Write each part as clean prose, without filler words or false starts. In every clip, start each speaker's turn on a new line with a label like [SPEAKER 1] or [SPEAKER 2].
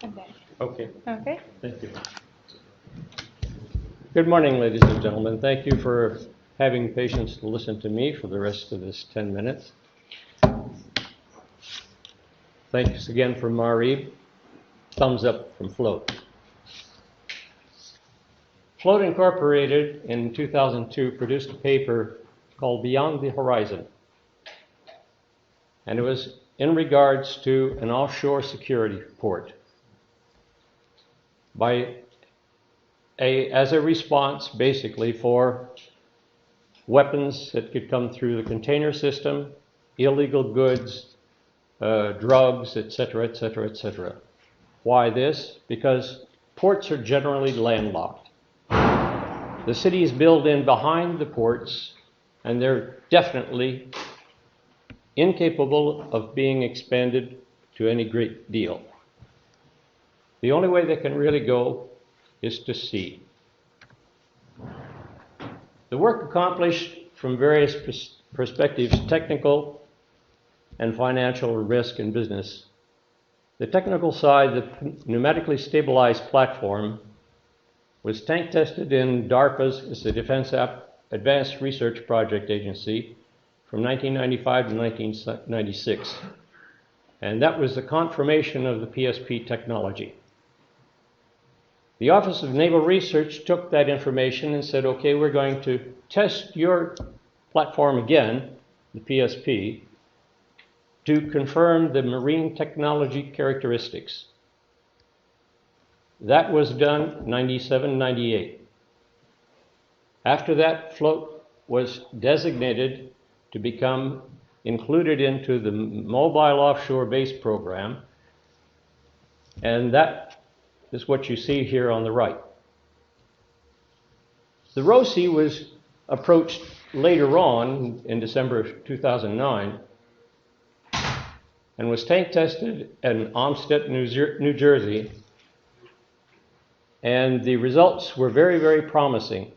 [SPEAKER 1] Okay.
[SPEAKER 2] Okay,
[SPEAKER 1] Okay.
[SPEAKER 2] thank you. Good morning, ladies and gentlemen. Thank you for having patience to listen to me for the rest of this 10 minutes. Thanks again for Maribe. Thumbs up from Float. Float Incorporated in 2002 produced a paper called Beyond the Horizon. And it was in regards to an offshore security port. As a response, basically, for weapons that could come through the container system, illegal goods, drugs, etc., etc., etc. Why this? Because ports are generally landlocked. The cities build in behind the ports, and they're definitely incapable of being expanded to any great deal. The only way they can really go is to sea. The work accomplished from various perspectives, technical and financial risk in business. The technical side, the pneumatically stabilized platform, was tank tested in DARPA's, it's the Defense Advanced Research Project Agency, from 1995 to 1996. And that was the confirmation of the PSP technology. The Office of Naval Research took that information and said, okay, we're going to test your platform again, the PSP, to confirm the marine technology characteristics. That was done 97, 98. After that, Float was designated to become included into the Mobile Offshore Base Program, and that is what you see here on the right. The ROCI was approached later on in December of 2009 and was tank tested in Olmsted, New Jersey, and the results were very, very promising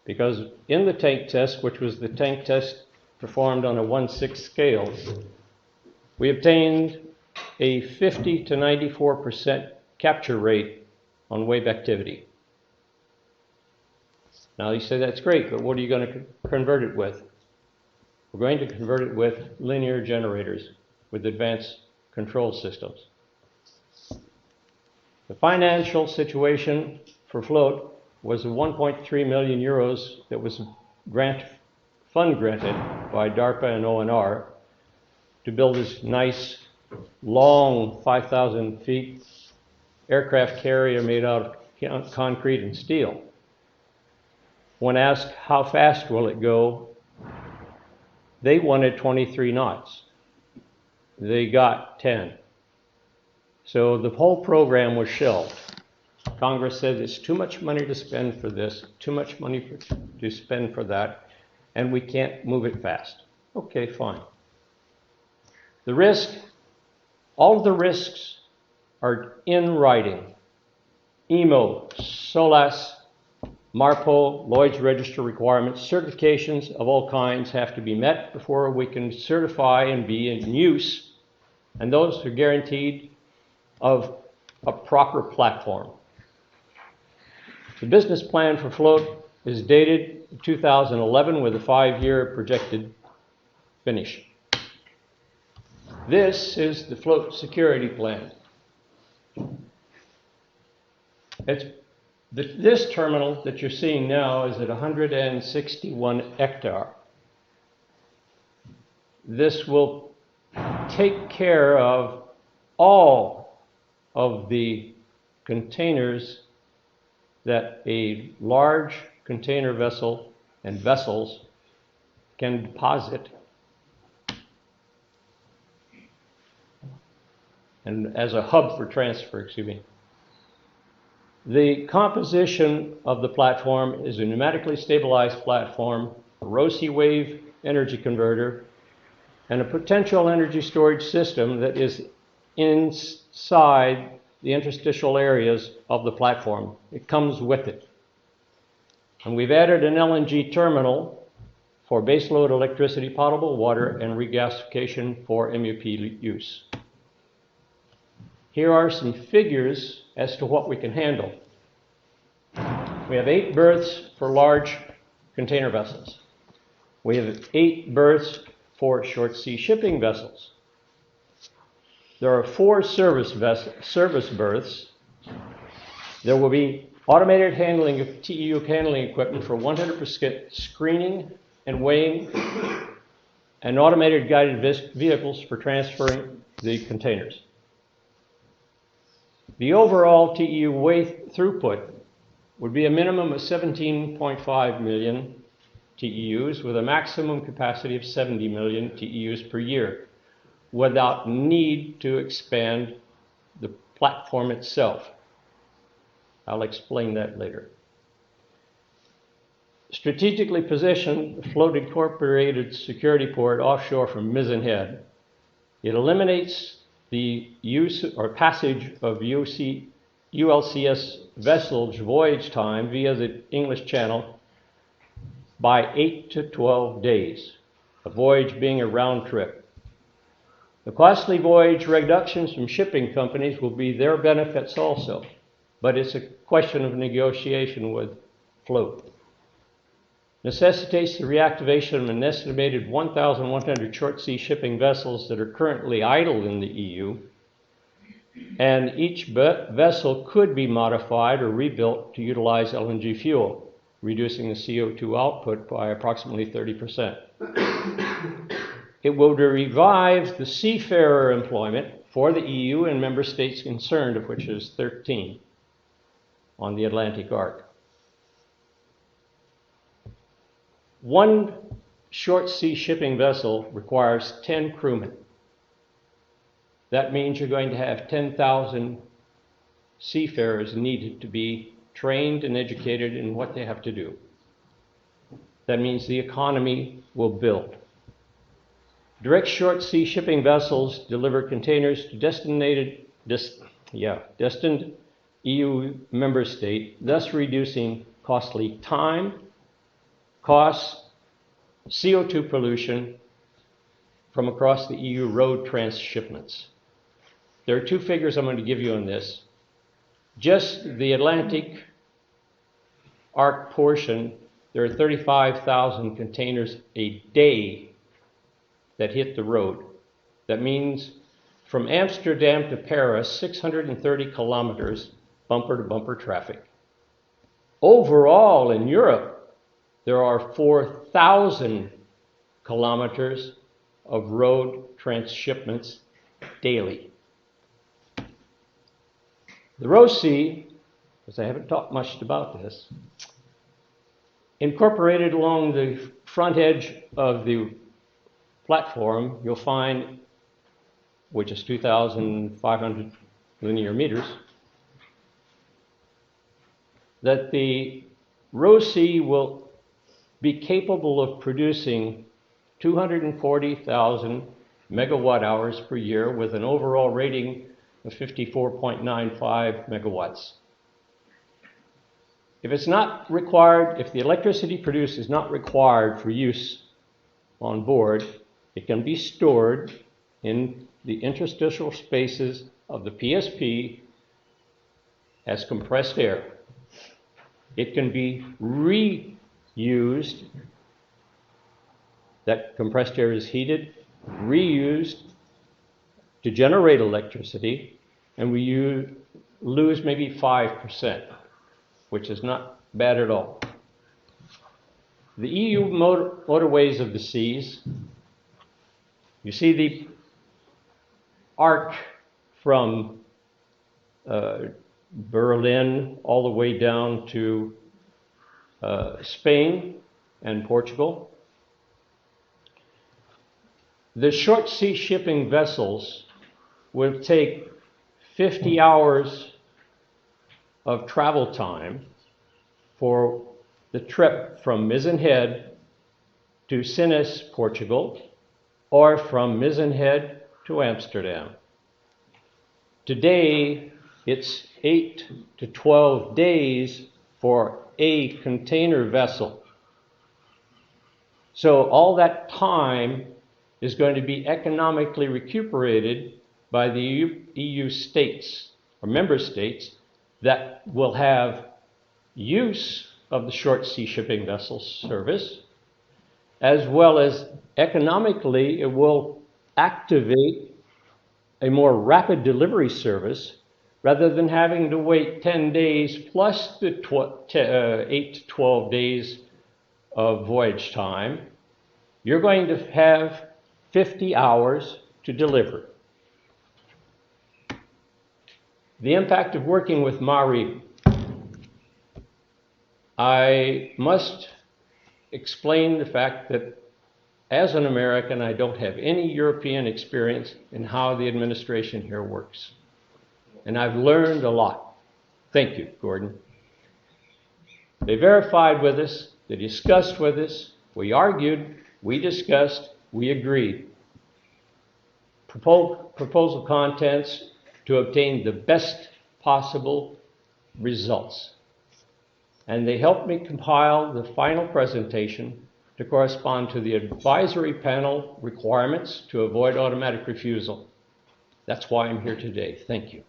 [SPEAKER 2] because in the tank test, which was the tank test performed on a 1/6 scale, we obtained a 50 to 94% capture rate on wave activity. Now you say that's great, but what are you going to convert it with? We're going to convert it with linear generators with advanced control systems. The financial situation for Float was 1.3 million euros that was fund granted by DARPA and ONR to build this nice, long 5,000 feet aircraft carrier made out of concrete and steel. When asked how fast will it go, they wanted 23 knots. They got 10. So the whole program was shelved. Congress said it's too much money to spend for this, too much money to spend for that, and we can't move it fast. Okay, fine. The risk, all of the risks are in writing. EMO, SOLAS, MARPO, Lloyd's Register requirements, certifications of all kinds have to be met before we can certify and be in use, and those are guaranteed of a proper platform. The business plan for Float is dated 2011 with a 5-year projected finish. This is the Float security plan. This terminal that you're seeing now is at 161 hectare. This will take care of all of the containers that a large container vessel and vessels can deposit and as a hub for transfer, excuse me. The composition of the platform is a pneumatically stabilized platform, a ROCI wave energy converter, and a potential energy storage system that is inside the interstitial areas of the platform. It comes with it. And we've added an LNG terminal for baseload electricity, potable water, and regasification for MUP use. Here are some figures as to what we can handle. We have 8 berths for large container vessels. We have 8 berths for short sea shipping vessels. There are 4 service berths. There will be automated handling of TEU handling equipment for 100% screening and weighing, and automated guided vehicles for transferring the containers. The overall TEU weight throughput would be a minimum of 17.5 million TEUs with a maximum capacity of 70 million TEUs per year, without need to expand the platform itself. I'll explain that later. Strategically positioned, the float incorporated security port offshore from Mizzen Head. It eliminates the use or passage of ULCS vessels voyage time via the English Channel by 8 to 12 days, a voyage being a round trip. The costly voyage reductions from shipping companies will be their benefits also, but it's a question of negotiation with float. Necessitates the reactivation of an estimated 1,100 short sea shipping vessels that are currently idle in the EU, and each vessel could be modified or rebuilt to utilize LNG fuel, reducing the CO2 output by approximately 30%. It will revive the seafarer employment for the EU and member states concerned, of which is 13 on the Atlantic Arc. One short sea shipping vessel requires 10 crewmen. That means you're going to have 10,000 seafarers needed to be trained and educated in what they have to do. That means the economy will build. Direct short sea shipping vessels deliver containers to destined EU member state, thus reducing costly time, costs, CO2 pollution from across the EU road transshipments. There are 2 figures I'm going to give you on this. Just the Atlantic Arc portion, there are 35,000 containers a day that hit the road. That means from Amsterdam to Paris, 630 kilometers, bumper to bumper traffic. Overall in Europe, there are 4,000 kilometers of road transshipments daily. The ROCI, because I haven't talked much about this, incorporated along the front edge of the platform, you'll find, which is 2,500 linear meters, that the ROCI will be capable of producing 240,000 megawatt hours per year with an overall rating of 54.95 megawatts. If it's not required, if the electricity produced is not required for use on board, it can be stored in the interstitial spaces of the PSP as compressed air. It can be reused. That compressed air is heated, reused to generate electricity, and we lose maybe 5%, which is not bad at all. The EU motorways of the seas, you see the arc from Berlin all the way down to Spain and Portugal. The short sea shipping vessels will take 50 hours of travel time for the trip from Mizzen Head to Sines, Portugal, or from Mizzen Head to Amsterdam. Today, it's 8 to 12 days for a container vessel. So all that time is going to be economically recuperated by the EU states or member states that will have use of the short sea shipping vessel service, as well as economically it will activate a more rapid delivery service rather than having to wait 10 days plus the 8 to 12 days of voyage time. You're going to have 50 hours to deliver. The impact of working with Maribe. I must explain the fact that as an American, I don't have any European experience in how the administration here works. And I've learned a lot. Thank you, Gordon. They verified with us, they discussed with us, we argued, we discussed, we agreed. Proposal contents to obtain the best possible results. And they helped me compile the final presentation to correspond to the advisory panel requirements to avoid automatic refusal. That's why I'm here today. Thank you.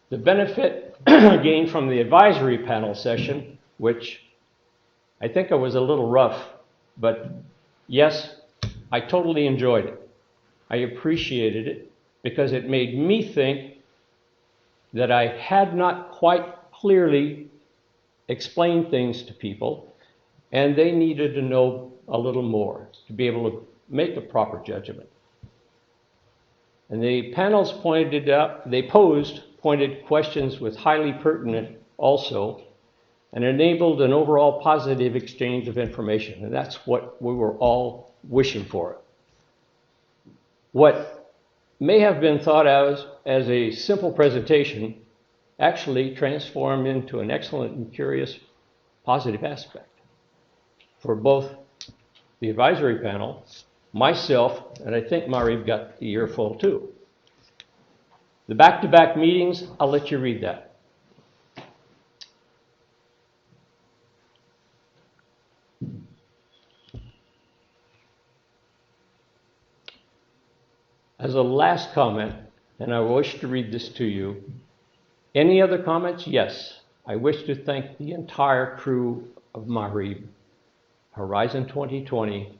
[SPEAKER 2] The benefit gained from the advisory panel session, which I think I was a little rough, but yes, I totally enjoyed it. I appreciated it because it made me think that I had not quite clearly explained things to people, and they needed to know a little more to be able to make a proper judgment. And the panels posed pointed questions with highly pertinent also, and enabled an overall positive exchange of information. And that's what we were all wishing for. What may have been thought of as a simple presentation actually transformed into an excellent and curious positive aspect for both the advisory panel, myself, and I think Maribe got the earful too. The back-to-back meetings, I'll let you read that. As a last comment, and I wish to read this to you, any other comments? Yes. I wish to thank the entire crew of Maribe, Horizon 2020,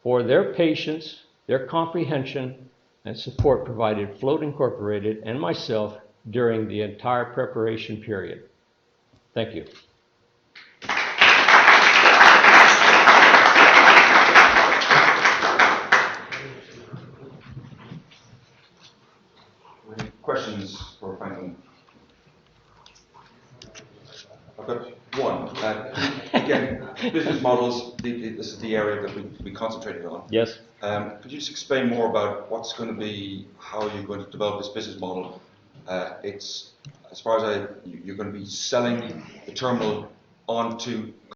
[SPEAKER 2] for their patience, their comprehension, and support provided Float Incorporated and myself during the entire preparation period. Thank you.
[SPEAKER 1] Questions for Franklin? I've got one. Again, business models, this is the area that we concentrated on.
[SPEAKER 2] Yes.
[SPEAKER 1] Could you just explain more about what's going to be, how you're going to develop this business model? It's, as far as you're going to be selling the terminal onto